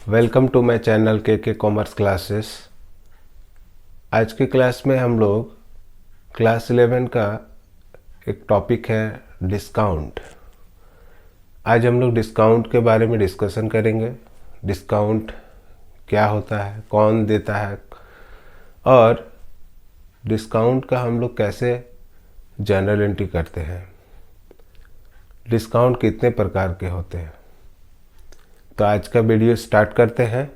Welcome to my channel के commerce classes. आज की क्लास में हम लोग क्लास 11 का एक टॉपिक है डिस्काउंट। आज हम लोग डिस्काउंट के बारे में डिस्कशन करेंगे। डिस्काउंट क्या होता है, कौन देता है और डिस्काउंट का हम लोग कैसे जनरल एंट्री करते हैं। डिस्काउंट कितने प्रकार के होते हैं, तो आज का वीडियो स्टार्ट करते हैं।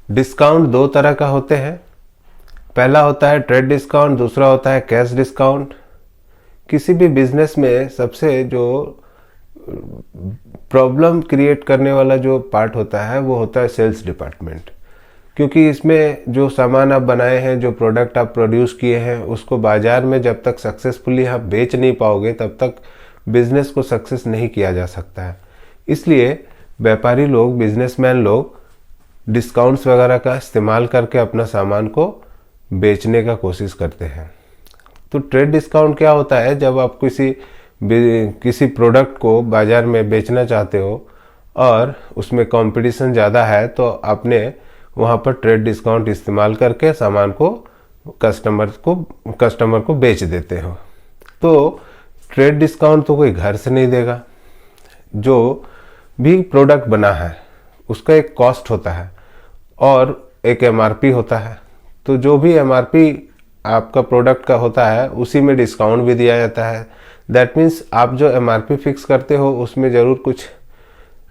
डिस्काउंट दो तरह का होते हैं। पहला होता है ट्रेड डिस्काउंट, दूसरा होता है कैश डिस्काउंट। किसी भी बिजनेस में सबसे जो प्रॉब्लम क्रिएट करने वाला जो पार्ट होता है वो होता है सेल्स डिपार्टमेंट, क्योंकि इसमें जो सामान आप बनाए हैं, जो प्रोडक्ट आप प्रोड्यूस किए हैं, उसको बाजार में जब तक सक्सेसफुली आप बेच नहीं पाओगे तब तक बिजनेस को सक्सेस नहीं किया जा सकता है। इसलिए व्यापारी लोग, बिजनेसमैन लोग डिस्काउंट्स वगैरह का इस्तेमाल करके अपना सामान को बेचने का कोशिश करते हैं। तो ट्रेड डिस्काउंट क्या होता है, जब आप किसी प्रोडक्ट को बाजार में बेचना चाहते हो और उसमें कंपटीशन ज़्यादा है, तो आपने वहाँ पर ट्रेड डिस्काउंट इस्तेमाल करके सामान को कस्टमर को बेच देते हो। तो ट्रेड डिस्काउंट तो कोई घर से नहीं देगा। जो भी प्रोडक्ट बना है उसका एक कॉस्ट होता है और एक एमआरपी होता है। तो जो भी एमआरपी आपका प्रोडक्ट का होता है उसी में डिस्काउंट भी दिया जाता है। दैट मीन्स आप जो एमआरपी फिक्स करते हो उसमें ज़रूर कुछ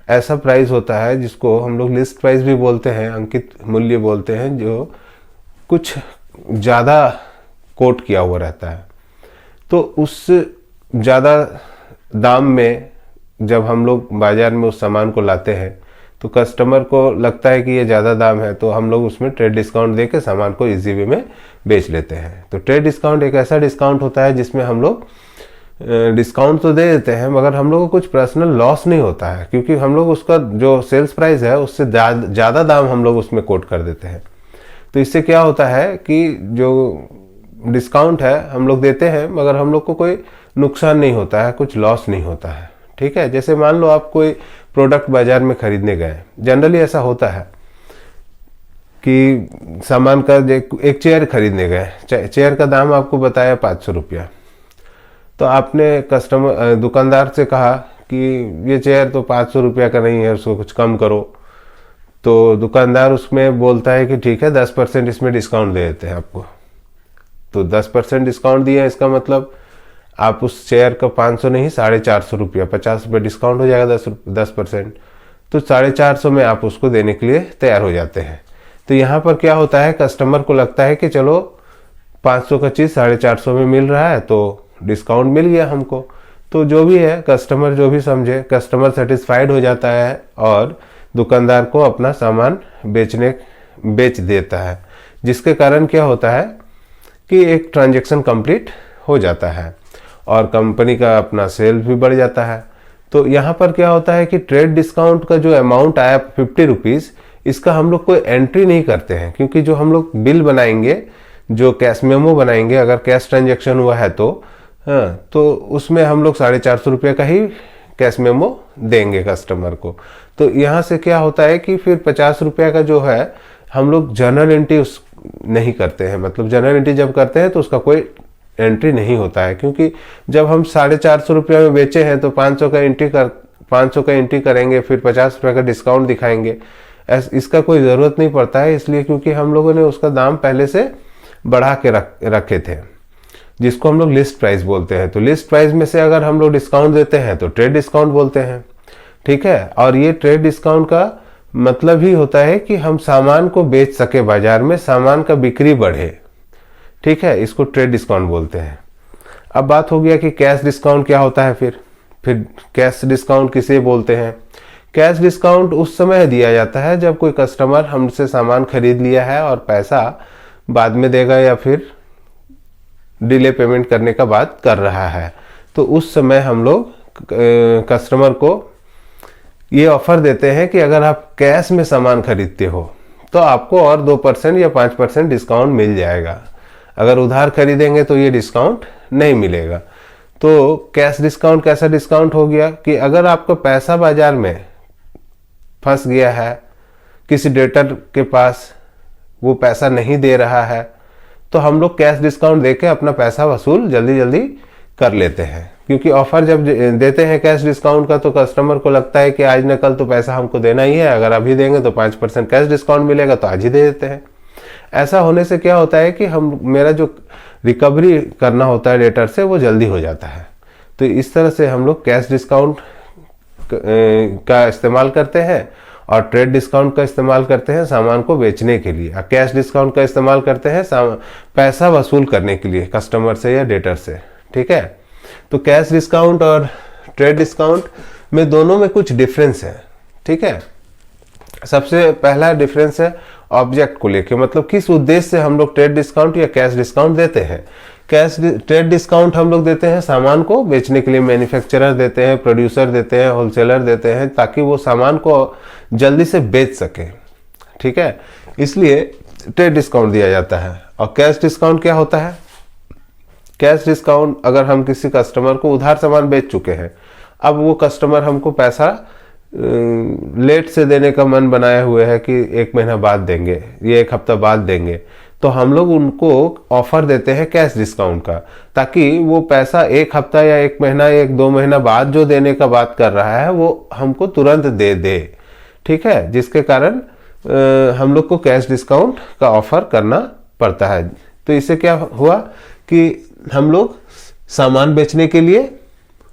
ऐसा प्राइस होता है जिसको हम लोग लिस्ट प्राइस भी बोलते हैं, अंकित मूल्य बोलते हैं, जो कुछ ज़्यादा कोट किया हुआ रहता है। तो उस ज़्यादा दाम में जब हम लोग बाजार में उस सामान को लाते हैं तो कस्टमर को लगता है कि ये ज़्यादा दाम है, तो हम लोग उसमें ट्रेड डिस्काउंट देके सामान को इजी वे में बेच लेते हैं। तो ट्रेड डिस्काउंट एक ऐसा डिस्काउंट होता है जिसमें हम लोग डिस्काउंट तो दे देते हैं मगर हम लोग को कुछ पर्सनल लॉस नहीं होता है, क्योंकि हम लोग उसका जो सेल्स प्राइस है उससे ज़्यादा दाम हम लोग उसमें कोट कर देते हैं। तो इससे क्या होता है कि जो डिस्काउंट है हम लोग देते हैं मगर हम लोग को कोई नुकसान नहीं होता है, कुछ लॉस नहीं होता है। ठीक है, जैसे मान लो आप कोई प्रोडक्ट बाजार में खरीदने गए, जनरली ऐसा होता है कि सामान का एक चेयर खरीदने गए, चेयर का दाम आपको बताया 500 रुपया। तो आपने दुकानदार से कहा कि ये चेयर तो 500 रुपया का नहीं है, उसको कुछ कम करो। तो दुकानदार उसमें बोलता है कि ठीक है 10% इसमें डिस्काउंट दे देते हैं आपको। तो 10% डिस्काउंट दिया, इसका मतलब आप उस चेयर का 500 नहीं 450 रुपया, 50 रुपये डिस्काउंट हो जाएगा 10%। तो 450 में आप उसको देने के लिए तैयार हो जाते हैं। तो यहाँ पर क्या होता है, कस्टमर को लगता है कि चलो 500 का चीज़ 450 में मिल रहा है तो डिस्काउंट मिल गया हमको। तो जो भी है, कस्टमर जो भी समझे, कस्टमर सेटिस्फाइड हो जाता है और दुकानदार को अपना सामान बेच देता है, जिसके कारण क्या होता है कि एक ट्रांजैक्शन कंप्लीट हो जाता है और कंपनी का अपना सेल भी बढ़ जाता है। तो यहाँ पर क्या होता है कि ट्रेड डिस्काउंट का जो अमाउंट आया 50 रुपीज़, इसका हम लोग कोई एंट्री नहीं करते हैं, क्योंकि जो हम लोग बिल बनाएंगे, जो कैश मेमो बनाएंगे, अगर कैश ट्रांजैक्शन हुआ है तो उसमें हम लोग 450 रुपये का ही कैश मेमो देंगे कस्टमर को। तो यहाँ से क्या होता है कि फिर 50 रुपये का जो है हम लोग जनरल एंट्री नहीं करते हैं। मतलब जनरल एंट्री जब करते हैं तो उसका कोई एंट्री नहीं होता है, क्योंकि जब हम 450 रुपये में बेचे हैं तो 500 का एंट्री करेंगे, फिर 50 रुपये का डिस्काउंट दिखाएंगे। इसका कोई ज़रूरत नहीं पड़ता है, इसलिए क्योंकि हम लोगों ने उसका दाम पहले से बढ़ा के रखे थे, जिसको हम लोग लिस्ट प्राइस बोलते हैं। तो लिस्ट प्राइस में से अगर हम लोग डिस्काउंट देते हैं तो ट्रेड डिस्काउंट बोलते हैं। ठीक है, और ये ट्रेड डिस्काउंट का मतलब ही होता है कि हम सामान को बेच सके बाजार में, सामान का बिक्री बढ़े। ठीक है, इसको ट्रेड डिस्काउंट बोलते हैं। अब बात हो गया कि कैश डिस्काउंट क्या होता है। फिर कैश डिस्काउंट किसे बोलते हैं। कैश डिस्काउंट उस समय दिया जाता है जब कोई कस्टमर हमसे सामान खरीद लिया है और पैसा बाद में देगा या फिर डिले पेमेंट करने का बात कर रहा है। तो उस समय हम लोग कस्टमर को ये ऑफर देते हैं कि अगर आप कैश में सामान खरीदते हो तो आपको और 2% या 5% डिस्काउंट मिल जाएगा। अगर उधार खरीदेंगे तो ये डिस्काउंट नहीं मिलेगा। तो कैश डिस्काउंट कैसा डिस्काउंट हो गया कि अगर आपका पैसा बाजार में फंस गया है, किसी डेटर के पास वो पैसा नहीं दे रहा है, तो हम लोग कैश डिस्काउंट देके अपना पैसा वसूल जल्दी जल्दी कर लेते हैं। क्योंकि ऑफर जब देते हैं कैश डिस्काउंट का तो कस्टमर को लगता है कि आज न कल तो पैसा हमको देना ही है, अगर अभी देंगे तो 5% कैश डिस्काउंट मिलेगा, तो आज ही दे देते हैं। ऐसा होने से क्या होता है कि मेरा जो रिकवरी करना होता है डेटर से वो जल्दी हो जाता है। तो इस तरह से हम लोग कैश डिस्काउंट का इस्तेमाल करते हैं और ट्रेड डिस्काउंट का इस्तेमाल करते हैं सामान को बेचने के लिए, और कैश डिस्काउंट का इस्तेमाल करते हैं पैसा वसूल करने के लिए कस्टमर से या डेटर से। ठीक है, तो कैश डिस्काउंट और ट्रेड डिस्काउंट में दोनों में कुछ डिफरेंस है। ठीक है, सबसे पहला डिफरेंस है ऑब्जेक्ट को लेके, मतलब किस उद्देश्य से हम लोग ट्रेड डिस्काउंट या कैश डिस्काउंट देते हैं। ट्रेड डिस्काउंट हम लोग देते हैं सामान को बेचने के लिए, मैन्युफैक्चरर देते हैं, प्रोड्यूसर देते हैं, होलसेलर देते हैं, ताकि वो सामान को जल्दी से बेच सके। ठीक है, इसलिए ट्रेड डिस्काउंट दिया जाता है। और कैश डिस्काउंट क्या होता है? कैश डिस्काउंट अगर हम किसी कस्टमर को उधार सामान बेच चुके हैं, अब वो कस्टमर हमको पैसा लेट से देने का मन बनाए हुए है कि 1 महीना बाद देंगे, ये 1 हफ्ता बाद देंगे, तो हम लोग उनको ऑफर देते हैं कैश डिस्काउंट का, ताकि वो पैसा 1 हफ्ता या 1 महीना या 1-2 महीना बाद जो देने का बात कर रहा है वो हमको तुरंत दे दे। ठीक है, जिसके कारण हम लोग को कैश डिस्काउंट का ऑफर करना पड़ता है। तो इससे क्या हुआ कि हम लोग सामान बेचने के लिए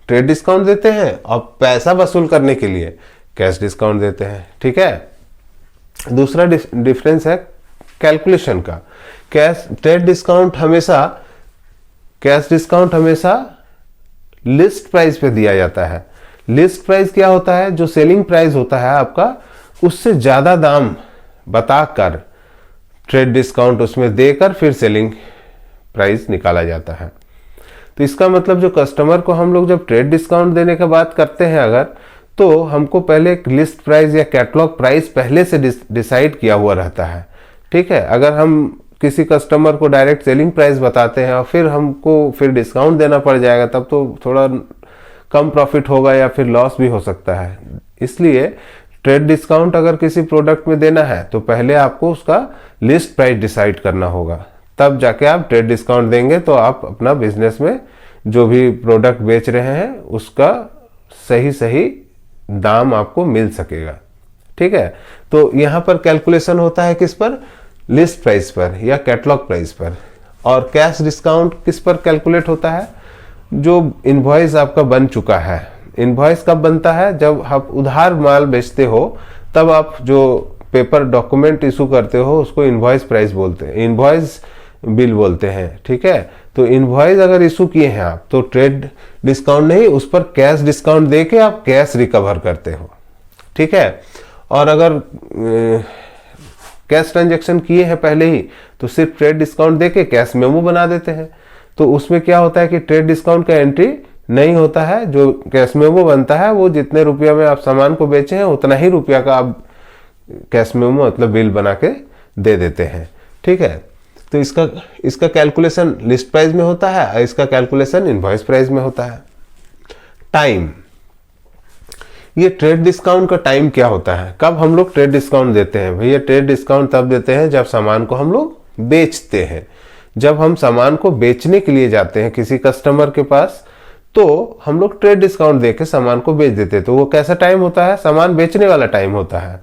ट्रेड डिस्काउंट देते हैं और पैसा वसूल करने के लिए कैश डिस्काउंट देते हैं। ठीक है, दूसरा डिफरेंस है कैलकुलेशन का। ट्रेड डिस्काउंट कैश डिस्काउंट हमेशा लिस्ट प्राइस पे दिया जाता है। लिस्ट प्राइस क्या होता है? जो सेलिंग प्राइस होता है आपका, उससे ज्यादा दाम बताकर ट्रेड डिस्काउंट उसमें देकर फिर सेलिंग प्राइस निकाला जाता है। तो इसका मतलब जो कस्टमर को हम लोग जब ट्रेड डिस्काउंट देने का बात करते हैं अगर, तो हमको पहले एक लिस्ट प्राइस या कैटलॉग प्राइस पहले से डिसाइड किया हुआ रहता है। ठीक है, अगर हम किसी कस्टमर को डायरेक्ट सेलिंग प्राइस बताते हैं और फिर हमको फिर डिस्काउंट देना पड़ जाएगा, तब तो थोड़ा कम प्रॉफिट होगा या फिर लॉस भी हो सकता है। इसलिए ट्रेड डिस्काउंट अगर किसी प्रोडक्ट में देना है तो पहले आपको उसका लिस्ट प्राइस डिसाइड करना होगा, तब जाके आप ट्रेड डिस्काउंट देंगे तो आप अपना बिजनेस में जो भी प्रोडक्ट बेच रहे हैं उसका सही दाम आपको मिल सकेगा। ठीक है, तो यहाँ पर कैलकुलेशन होता है किस पर? लिस्ट प्राइस पर या कैटलॉग प्राइस पर। और कैश डिस्काउंट किस पर कैलकुलेट होता है? जो इनवॉइस आपका बन चुका है। इनवॉइस कब बनता है? जब आप उधार माल बेचते हो तब आप जो पेपर डॉक्यूमेंट इशू करते हो उसको इनवॉइस प्राइस बोलते हैं, इनवॉइस बिल बोलते हैं। ठीक है, तो इनवॉइस अगर इशू किए हैं आप तो ट्रेड डिस्काउंट नहीं, उस पर कैश डिस्काउंट देके आप कैश रिकवर करते हो। ठीक है, और अगर कैश ट्रांजैक्शन किए हैं पहले ही तो सिर्फ ट्रेड डिस्काउंट देके कैश मेमो बना देते हैं। तो उसमें क्या होता है कि ट्रेड डिस्काउंट का एंट्री नहीं होता है, जो कैश मेमो बनता है वो जितने रुपया में आप सामान को बेचे हैं उतना ही रुपया का आप कैश मेमो मतलब बिल बना के दे देते हैं। ठीक है, तो इसका कैलकुलेशन लिस्ट प्राइस में होता है और इसका कैलकुलेशन इनवॉइस प्राइस में होता है। टाइम, ये ट्रेड डिस्काउंट का टाइम क्या होता है? कब हम लोग ट्रेड डिस्काउंट देते हैं? भैया ट्रेड डिस्काउंट तब देते हैं जब सामान को हम लोग बेचते हैं। जब हम सामान को बेचने के लिए जाते हैं किसी कस्टमर के पास तो हम लोग ट्रेड डिस्काउंट देके सामान को बेच देते हैं। तो वो कैसा टाइम होता है? सामान बेचने वाला टाइम होता है।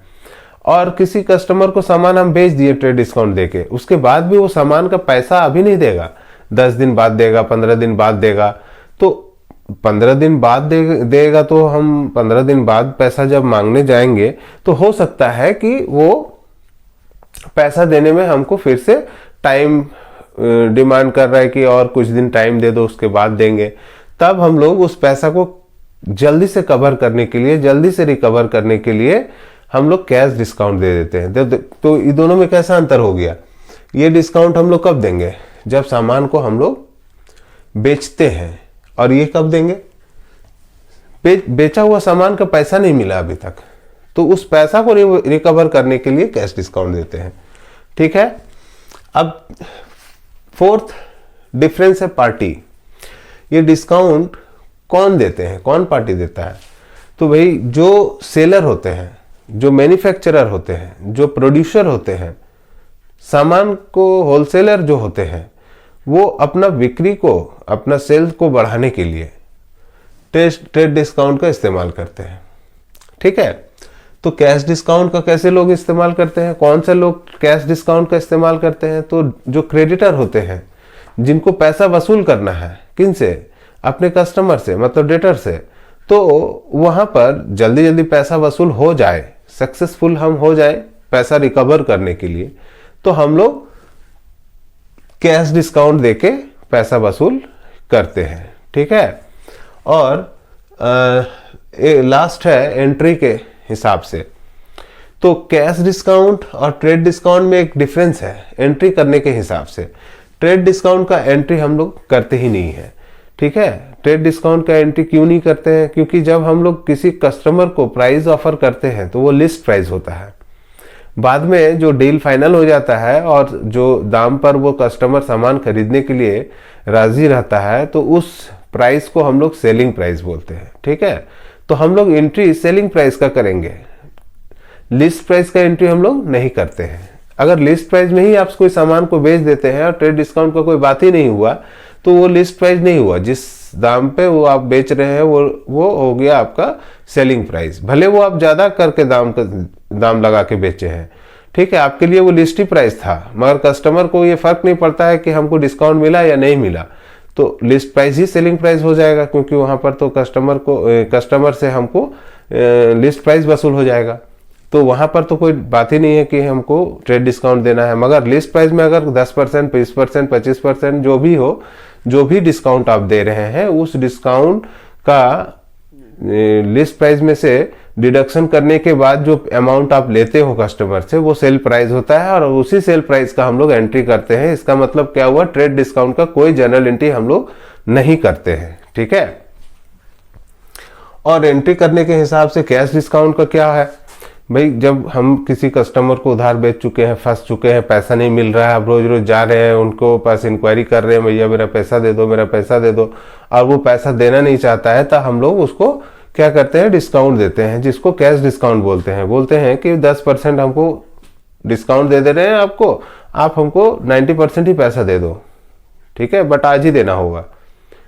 और किसी कस्टमर को सामान हम बेच दिए ट्रेड डिस्काउंट देके, उसके बाद भी वो सामान का पैसा अभी नहीं देगा, 10 दिन बाद देगा, 15 दिन बाद देगा। तो 15 दिन बाद देगा तो हम 15 दिन बाद पैसा जब मांगने जाएंगे तो हो सकता है कि वो पैसा देने में हमको फिर से टाइम डिमांड कर रहा है कि और कुछ दिन टाइम दे दो, उसके बाद देंगे। तब हम लोग उस पैसा को जल्दी से कवर करने के लिए, जल्दी से रिकवर करने के लिए हम लोग कैश डिस्काउंट दे देते हैं। तो ये दोनों में कैसा अंतर हो गया? ये डिस्काउंट हम लोग कब देंगे? जब सामान को हम लोग बेचते हैं। और ये कब देंगे? बेचा हुआ सामान का पैसा नहीं मिला अभी तक, तो उस पैसा को रिकवर करने के लिए कैश डिस्काउंट देते हैं। ठीक है, अब फोर्थ डिफरेंस है पार्टी। ये डिस्काउंट कौन देते हैं, कौन पार्टी देता है? तो भाई जो सेलर होते हैं जो मैन्युफैक्चरर होते हैं, जो प्रोड्यूसर होते हैं, सामान को होलसेलर जो होते हैं, वो अपना बिक्री को, अपना सेल्स को बढ़ाने के लिए ट्रेड डिस्काउंट का इस्तेमाल करते हैं। ठीक है, तो कैश डिस्काउंट का कैसे लोग इस्तेमाल करते हैं, कौन से लोग कैश डिस्काउंट का इस्तेमाल करते हैं? तो जो क्रेडिटर होते हैं, जिनको पैसा वसूल करना है, किन से? अपने कस्टमर से, मतलब डेटर से। तो वहां पर जल्दी जल्दी पैसा वसूल हो जाए, सक्सेसफुल हम हो जाए पैसा रिकवर करने के लिए, तो हम लोग कैश डिस्काउंट देके पैसा वसूल करते हैं। ठीक है, और लास्ट है एंट्री के हिसाब से। तो कैश डिस्काउंट और ट्रेड डिस्काउंट में एक डिफरेंस है एंट्री करने के हिसाब से। ट्रेड डिस्काउंट का एंट्री हम लोग करते ही नहीं है। ठीक है, ट्रेड डिस्काउंट का एंट्री क्यों नहीं करते हैं? क्योंकि जब हम लोग किसी कस्टमर को प्राइस ऑफर करते हैं तो वो लिस्ट प्राइस होता है। बाद में जो डील फाइनल हो जाता है और जो दाम पर वो कस्टमर सामान खरीदने के लिए राजी रहता है, तो उस प्राइस को हम लोग सेलिंग प्राइस बोलते हैं। ठीक है, तो हम लोग एंट्री सेलिंग प्राइस का करेंगे, लिस्ट प्राइस का एंट्री हम लोग नहीं करते हैं। अगर लिस्ट प्राइस में ही आप कोई सामान को बेच देते हैं और ट्रेड डिस्काउंट का कोई बात ही नहीं हुआ, तो वो लिस्ट प्राइस नहीं हुआ। जिस दाम पे वो आप बेच रहे हैं वो हो गया आपका सेलिंग प्राइस। भले वो आप ज्यादा करके दाम लगा के बेचे हैं, ठीक है, आपके लिए वो लिस्ट ही प्राइस था, मगर कस्टमर को ये फर्क नहीं पड़ता है कि हमको डिस्काउंट मिला या नहीं मिला, तो लिस्ट प्राइस ही सेलिंग प्राइस हो जाएगा, क्योंकि वहां पर तो कस्टमर से हमको लिस्ट प्राइस वसूल हो जाएगा। तो वहां पर तो कोई बात ही नहीं है कि हमको ट्रेड डिस्काउंट देना है। मगर लिस्ट प्राइस में अगर 10%, 20%, 25% जो भी हो, जो भी डिस्काउंट आप दे रहे हैं, उस डिस्काउंट का लिस्ट प्राइस में से डिडक्शन करने के बाद जो अमाउंट आप लेते हो कस्टमर से, वो सेल प्राइस होता है और उसी सेल प्राइस का हम लोग एंट्री करते हैं। इसका मतलब क्या हुआ? ट्रेड डिस्काउंट का कोई जनरल एंट्री हम लोग नहीं करते हैं। ठीक है, और एंट्री करने के हिसाब से कैश डिस्काउंट का क्या है भाई? जब हम किसी कस्टमर को उधार बेच चुके हैं, फंस चुके हैं, पैसा नहीं मिल रहा है, अब रोज रोज जा रहे हैं उनको पास इंक्वायरी कर रहे हैं, भैया मेरा पैसा दे दो, मेरा पैसा दे दो, और वो पैसा देना नहीं चाहता है, तो हम लोग उसको क्या करते हैं? डिस्काउंट देते हैं, जिसको कैश डिस्काउंट बोलते हैं। बोलते हैं कि 10% हमको डिस्काउंट दे रहे हैं आपको, आप हमको 90% ही पैसा दे दो। ठीक है, बट आज ही देना होगा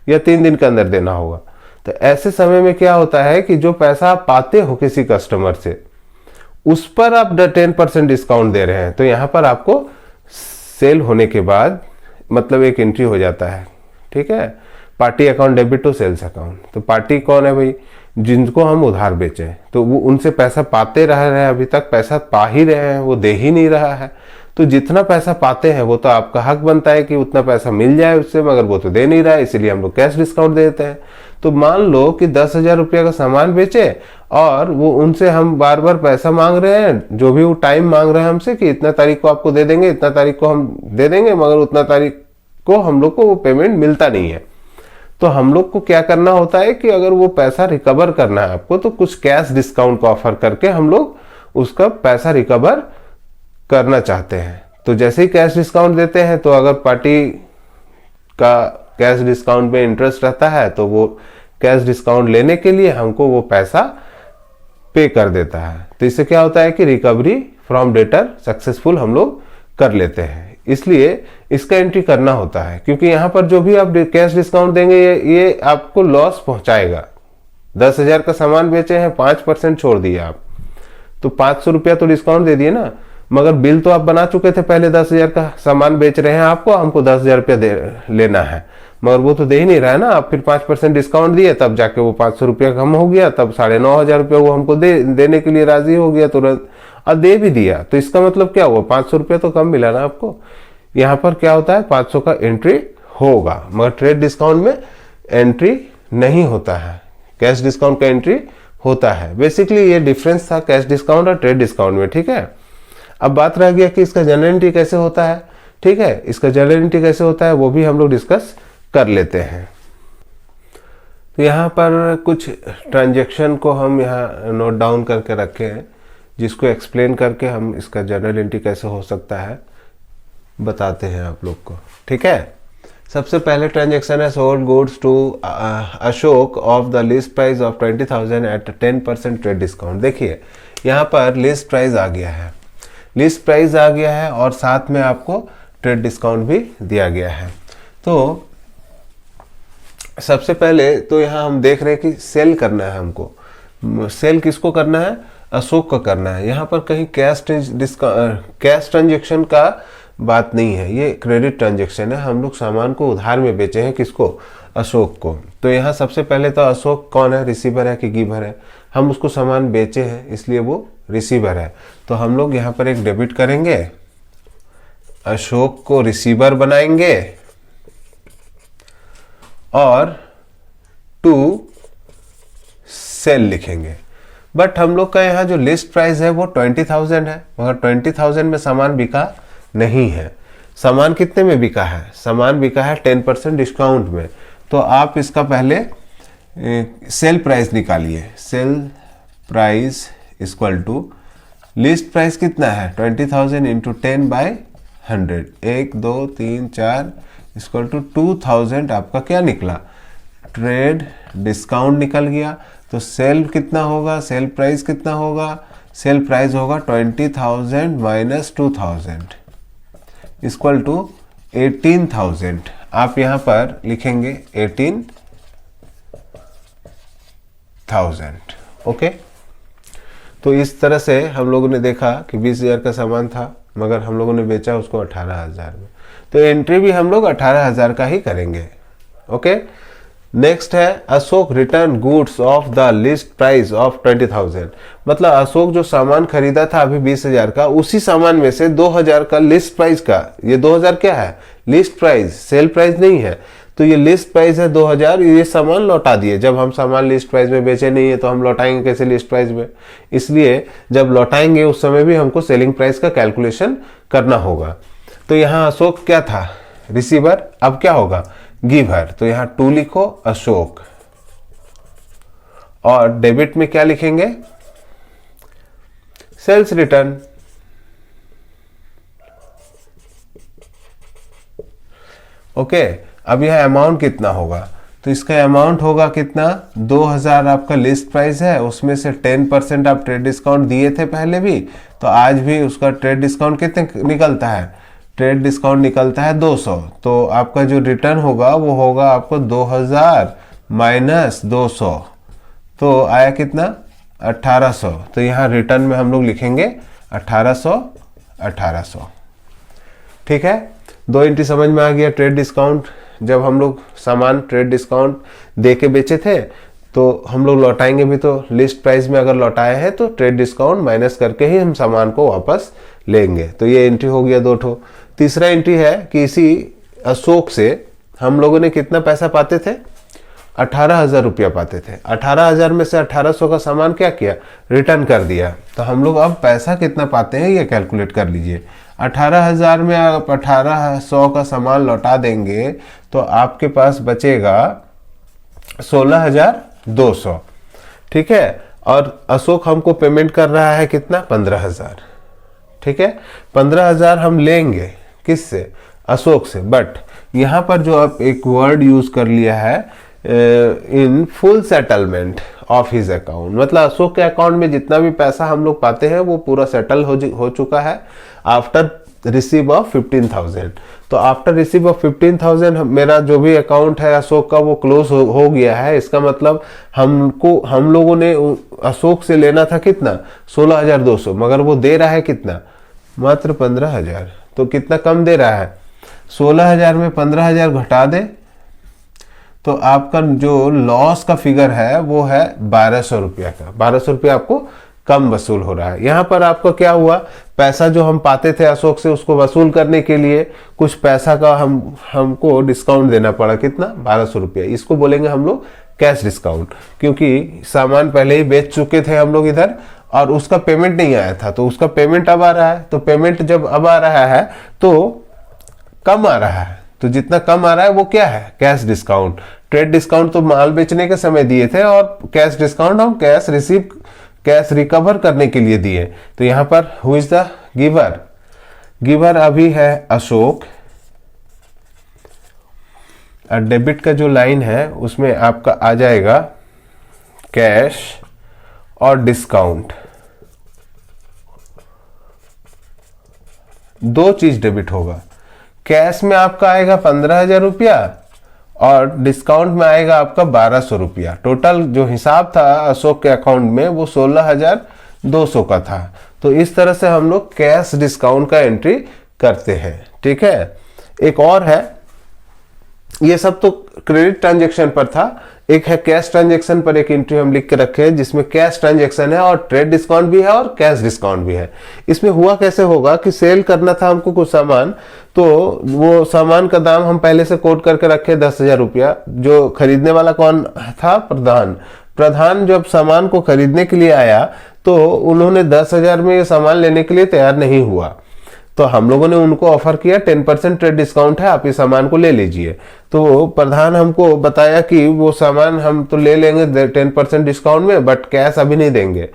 या 3 दिन के अंदर देना होगा। तो ऐसे समय में क्या होता है कि जो पैसा आप पाते हो किसी कस्टमर से, उस पर आप 10% डिस्काउंट दे रहे हैं, तो यहां पर आपको सेल होने के बाद मतलब एक एंट्री हो जाता है। ठीक है, party account debit to sales account. तो पार्टी कौन है भाई? जिनको हम उधार बेचे, तो वो उनसे पैसा पाते रह रहे हैं, अभी तक पैसा पा ही रहे हैं, वो दे ही नहीं रहा है। तो जितना पैसा पाते हैं वो तो आपका हक बनता है कि उतना पैसा मिल जाए उससे, मगर वो तो दे नहीं रहा है, इसीलिए हम लोग कैश डिस्काउंट देते हैं। तो मान लो कि 10,000 रुपया का सामान बेचे और वो उनसे हम बार बार पैसा मांग रहे हैं, जो भी वो टाइम मांग रहे हैं हमसे कि इतना तारीख को आपको दे देंगे, इतना तारीख को हम दे देंगे, मगर उतना तारीख को हम लोग को वो पेमेंट मिलता नहीं है। तो हम लोग को क्या करना होता है कि अगर वो पैसा रिकवर करना है आपको, तो कुछ कैश डिस्काउंट को ऑफर करके हम लोग उसका पैसा रिकवर करना चाहते हैं। तो जैसे ही कैश डिस्काउंट देते हैं, तो अगर पार्टी का कैश डिस्काउंट में इंटरेस्ट रहता है, तो वो कैश डिस्काउंट लेने के लिए हमको वो पैसा पे कर देता है। तो इससे क्या होता है कि रिकवरी फ्रॉम डेटर सक्सेसफुल हम लोग कर लेते हैं। इसलिए इसका एंट्री करना होता है, क्योंकि यहां पर जो भी आप कैश डिस्काउंट देंगे ये आपको लॉस पहुंचाएगा। 10,000 का सामान बेचे हैं, 5% छोड़ दिए आप, तो 500 रुपया तो डिस्काउंट दे दिए ना, मगर बिल तो आप बना चुके थे पहले। 10,000 का सामान बेच रहे हैं आपको, हमको 10,000 रुपया लेना है, मगर वो तो दे ही नहीं रहा है ना। आप फिर 5% डिस्काउंट दिए, तब जाके वो 500 रुपया कम हो गया, तब 9,500 रुपया वो हमको देने के लिए राजी हो गया तुरंत, और दे भी दिया। तो इसका मतलब क्या हुआ? 500 रुपया तो कम मिला ना आपको। यहाँ पर क्या होता है? 500 का एंट्री होगा, मगर ट्रेड डिस्काउंट में एंट्री नहीं होता है, कैश डिस्काउंट का एंट्री होता है। बेसिकली ये डिफरेंस था कैश डिस्काउंट और ट्रेड डिस्काउंट में। ठीक है, अब बात रह गया कि इसका जनरल एंट्री कैसे होता है। ठीक है, इसका जनरल एंट्री कैसे होता है वो भी हम लोग डिस्कस कर लेते हैं। तो यहाँ पर कुछ ट्रांजैक्शन को हम यहाँ नोट डाउन करके रखे हैं, जिसको एक्सप्लेन करके हम इसका जनरल एंट्री कैसे हो सकता है बताते हैं आप लोग को। ठीक है, सबसे पहले ट्रांजैक्शन है sold goods to Ashok of the list price of 20,000 at 10% trade discount. देखिए यहाँ पर लिस्ट प्राइस आ गया है, लिस्ट प्राइस आ गया है और साथ में आपको ट्रेड डिस्काउंट भी दिया गया है। तो सबसे पहले तो यहाँ हम देख रहे हैं कि सेल करना है हमको। सेल किसको करना है? अशोक को करना है। यहाँ पर कहीं कैश ट्रांजेक्शन का बात नहीं है, ये क्रेडिट ट्रांजेक्शन है। हम लोग सामान को उधार में बेचे हैं, किसको? अशोक को। तो यहाँ सबसे पहले तो अशोक कौन है? रिसीवर है कि गिवर है? हम उसको सामान बेचे हैं इसलिए वो रिसीवर है। तो हम लोग यहाँ पर एक डेबिट करेंगे, अशोक को रिसीवर बनाएंगे और टू सेल लिखेंगे। बट हम लोग का यहाँ जो लिस्ट प्राइस है वो 20,000 है, मगर 20,000 में सामान बिका नहीं है। सामान कितने में बिका है? सामान बिका है 10% डिस्काउंट में। तो आप इसका पहले सेल प्राइस निकालिए। Sale price equal to list price कितना है? 20,000 इंटू 10/100, 1 2 3 4 इक्वल टू 2,000 आपका क्या निकला? ट्रेड डिस्काउंट निकल गया। तो सेल कितना होगा? सेल प्राइस कितना होगा? सेल प्राइस होगा 20,000 माइनस 2,000 इक्वल टू 18,000। आप यहाँ पर लिखेंगे 18,000। ओके, तो इस तरह से हम लोगों ने देखा कि 20,000 का सामान था मगर हम लोगों ने बेचा उसको 18,000 में। तो एंट्री भी हम लोग 18,000 का ही करेंगे। ओके, नेक्स्ट है Ashok return goods of the list price of 20,000। मतलब अशोक जो सामान खरीदा था अभी 20,000 का, उसी सामान में से 2,000 का लिस्ट प्राइस का, ये 2,000 क्या है? लिस्ट प्राइस, सेल प्राइस नहीं है। तो ये लिस्ट प्राइस है 2,000, ये सामान लौटा दिए। जब हम सामान लिस्ट प्राइस में बेचे नहीं है तो हम लौटाएंगे कैसे लिस्ट प्राइस में? इसलिए जब लौटाएंगे उस समय भी हमको सेलिंग प्राइस का कैलकुलेशन करना होगा। तो यहाँ अशोक क्या था? रिसीवर। अब क्या होगा? गिवर। तो यहाँ 2 लिखो अशोक और डेबिट में क्या लिखेंगे? Sales return. ओके, अब यह अमाउंट कितना होगा? तो इसका अमाउंट होगा कितना? 2,000 आपका लिस्ट प्राइस है, उसमें से 10% आप ट्रेड डिस्काउंट दिए थे पहले भी, तो आज भी उसका ट्रेड डिस्काउंट कितने निकलता है? ट्रेड डिस्काउंट निकलता है 200। तो आपका जो रिटर्न होगा वो होगा आपको 2,000 माइनस 200, तो आया कितना? 1,800। तो यहाँ रिटर्न में हम लोग लिखेंगे 1,800। ठीक है, 2 एंट्री समझ में आ गया। ट्रेड डिस्काउंट, जब हम लोग सामान ट्रेड डिस्काउंट दे के बेचे थे तो हम लोग लौटाएंगे भी, तो लिस्ट प्राइस में अगर लौटाए हैं तो ट्रेड डिस्काउंट माइनस करके ही हम सामान को वापस लेंगे। तो ये एंट्री हो गया 2 ठो। तीसरा एंट्री है कि इसी अशोक से हम लोगों ने कितना पैसा पाते थे? 18,000 रुपया पाते थे। 18,000 में से 1,800 का सामान क्या किया? रिटर्न कर दिया। तो हम लोग अब पैसा कितना पाते हैं ये कैलकुलेट कर लीजिए। 18,000 में आप 1,800 का सामान लौटा देंगे तो आपके पास बचेगा 16,200। ठीक है, और अशोक हमको पेमेंट कर रहा है कितना? 15,000। ठीक है, 15,000 हम लेंगे किससे? अशोक से। बट यहाँ पर जो आप एक वर्ड यूज कर लिया है, in full settlement of his account, मतलब अशोक के अकाउंट में जितना भी पैसा हम लोग पाते हैं वो पूरा सेटल हो चुका है आफ्टर रिसीव ऑफ 15,000। तो आफ्टर रिसीव ऑफ 15,000 मेरा जो भी अकाउंट है अशोक का वो क्लोज हो गया है। इसका मतलब हम लोगों ने अशोक से लेना था कितना? 16,200, मगर वो दे रहा है कितना? मात्र 15,000। तो कितना कम दे रहा है? 16,000 में 15,000 घटा दे तो आपका जो लॉस का फिगर है वो है 1,200 रुपया का। 1,200 रुपया आपको कम वसूल हो रहा है। यहाँ पर आपका क्या हुआ? पैसा जो हम पाते थे अशोक से उसको वसूल करने के लिए कुछ पैसा का हमको डिस्काउंट देना पड़ा। कितना? 1,200 रुपया। इसको बोलेंगे हम लोग कैश डिस्काउंट, क्योंकि सामान पहले ही बेच चुके थे हम लोग इधर और उसका पेमेंट नहीं आया था, तो उसका पेमेंट अब आ रहा है। तो पेमेंट जब अब आ रहा है तो कम आ रहा है, तो जितना कम आ रहा है वो क्या है? Cash discount. ट्रेड डिस्काउंट तो माल बेचने के समय दिए थे और कैश डिस्काउंट हम कैश रिकवर करने के लिए दिए। तो यहां पर who is the giver? Giver अभी है अशोक। और डेबिट का जो लाइन है उसमें आपका आ जाएगा कैश और डिस्काउंट। दो चीज डेबिट होगा। कैश में आपका आएगा 15,000 रुपया और डिस्काउंट में आएगा आपका 1,200 रुपया। टोटल जो हिसाब था अशोक के अकाउंट में वो 16,200 का था। तो इस तरह से हम लोग कैश डिस्काउंट का एंट्री करते हैं। ठीक है, एक और है, ये सब तो क्रेडिट ट्रांजेक्शन पर था। एक है कैश ट्रांजेक्शन पर एक एंट्री हम लिख के रखे हैं जिसमें कैश ट्रांजेक्शन है और ट्रेड डिस्काउंट भी है और कैश डिस्काउंट भी है। इसमें हुआ कैसे होगा कि सेल करना था हमको कुछ सामान, तो वो सामान का दाम हम पहले से कोट करके रखे 10,000 रुपया। जो खरीदने वाला कौन था? प्रधान जब सामान को खरीदने के लिए आया तो उन्होंने 10,000 में ये सामान लेने के लिए तैयार नहीं हुआ। तो हम लोगों ने उनको ऑफर किया 10% ट्रेड डिस्काउंट है, आप इस सामान को ले लीजिए। तो प्रधान हमको बताया कि वो सामान हम तो ले लेंगे 10% डिस्काउंट में, बट कैश अभी नहीं देंगे,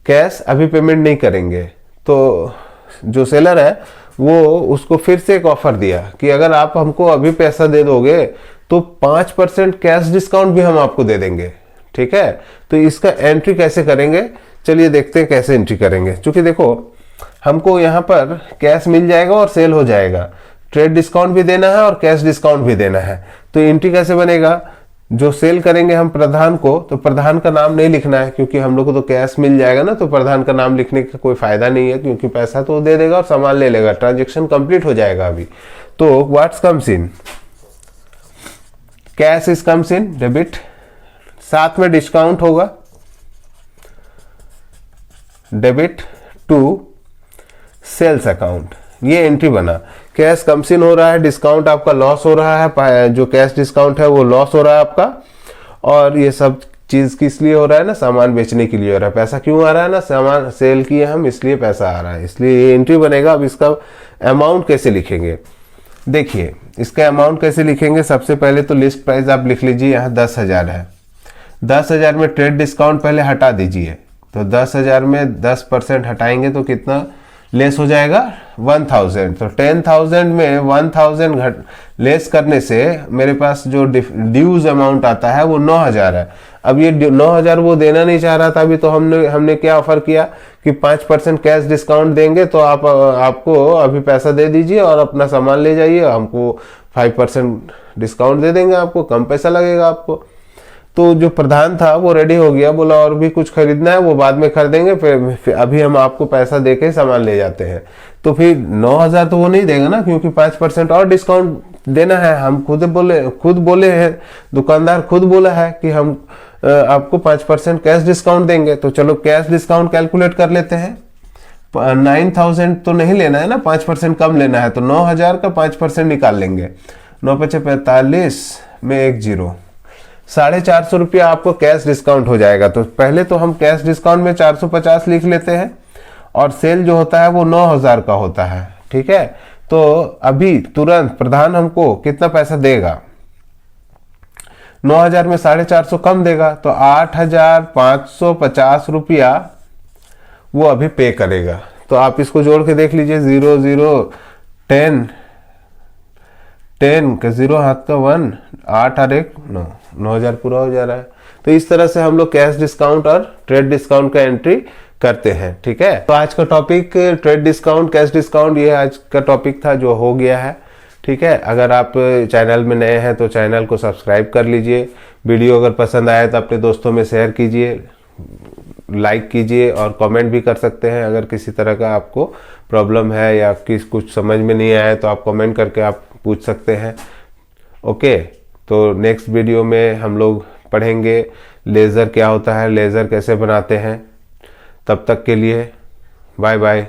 कैश अभी पेमेंट नहीं करेंगे। तो जो सेलर है वो उसको फिर से एक ऑफर दिया कि अगर आप हमको अभी पैसा दे दोगे तो 5% कैश डिस्काउंट भी हम आपको दे देंगे। ठीक है, तो इसका एंट्री कैसे करेंगे, चलिए देखते हैं कैसे एंट्री करेंगे। क्योंकि देखो हमको यहाँ पर कैश मिल जाएगा और सेल हो जाएगा, ट्रेड डिस्काउंट भी देना है और कैश डिस्काउंट भी देना है। तो एंट्री कैसे बनेगा? जो सेल करेंगे हम प्रधान को, तो प्रधान का नाम नहीं लिखना है क्योंकि हम लोग को तो कैश मिल जाएगा ना, तो प्रधान का नाम लिखने का कोई फायदा नहीं है क्योंकि पैसा तो दे देगा और सामान ले लेगा, ट्रांजेक्शन कंप्लीट हो जाएगा अभी। तो what's comes in? Cash is comes in debit, साथ में डिस्काउंट होगा, डेबिट टू सेल्स अकाउंट। ये एंट्री बना, कैश कम्स इन हो रहा है, डिस्काउंट आपका लॉस हो रहा है, जो कैश डिस्काउंट है वो लॉस हो रहा है आपका। और ये सब चीज किस लिए हो रहा है ना? सामान बेचने के लिए हो रहा है। पैसा क्यों आ रहा है ना? सामान सेल किए हम इसलिए पैसा आ रहा है, इसलिए ये एंट्री बनेगा। अब इसका अमाउंट कैसे लिखेंगे? देखिए इसका अमाउंट कैसे लिखेंगे। सबसे पहले तो लिस्ट प्राइस आप लिख लीजिए, यहाँ 10,000 है। 10,000 में ट्रेड डिस्काउंट पहले हटा दीजिए, तो 10,000 में 10% हटाएंगे तो कितना लेस हो जाएगा? 1,000। तो 10,000 में 1,000 लेस करने से मेरे पास जो ड्यूज अमाउंट आता है वो 9,000 है। अब ये 9,000 वो देना नहीं चाह रहा था अभी, तो हमने क्या ऑफर किया कि 5% कैश डिस्काउंट देंगे, तो आपको अभी पैसा दे दीजिए और अपना सामान ले जाइए, हमको 5% डिस्काउंट दे देंगे, आपको कम पैसा लगेगा आपको। तो जो प्रधान था वो रेडी हो गया, बोला और भी कुछ खरीदना है वो बाद में खरीदेंगे, फिर अभी हम आपको पैसा देके सामान ले जाते हैं। तो फिर 9,000 तो वो नहीं देगा ना, क्योंकि 5% और डिस्काउंट देना है। हम खुद बोले हैं, दुकानदार खुद बोला है कि हम आपको 5% कैश डिस्काउंट देंगे। तो चलो कैश डिस्काउंट कैलकुलेट कर लेते हैं। 9,000 तो नहीं लेना है ना, 5% कम लेना है, तो 9,000 का 5% निकाल लेंगे। 9×5=45 में 1 0, 450 रुपया आपको कैश डिस्काउंट हो जाएगा। तो पहले तो हम कैश डिस्काउंट में 450 लिख लेते हैं और सेल जो होता है वो 9,000 का होता है। ठीक है, तो अभी तुरंत प्रधान हमको कितना पैसा देगा? 9,000 में 450 कम देगा, तो 8,550 रुपया वो अभी पे करेगा। तो आप इसको जोड़ के देख लीजिए, 0 0 10 10 का 0 हाथ का 1, 8 और 1 9, 9,000 पूरा हो जा रहा है। तो इस तरह से हम लोग कैश डिस्काउंट और ट्रेड डिस्काउंट का एंट्री करते हैं। ठीक है, तो आज का topic trade discount, cash discount, ये आज का टॉपिक था जो हो गया है। ठीक है, अगर आप चैनल में नए हैं तो चैनल को सब्सक्राइब कर लीजिए। वीडियो अगर पसंद आए तो अपने दोस्तों में शेयर कीजिए, लाइक कीजिए और कमेंट भी कर सकते हैं। अगर किसी तरह का आपको प्रॉब्लम है या कुछ समझ में नहीं आया तो आप कमेंट करके आप पूछ सकते हैं। ओके, तो नेक्स्ट वीडियो में हम लोग पढ़ेंगे लेज़र क्या होता है, लेज़र कैसे बनाते हैं। तब तक के लिए बाय बाय।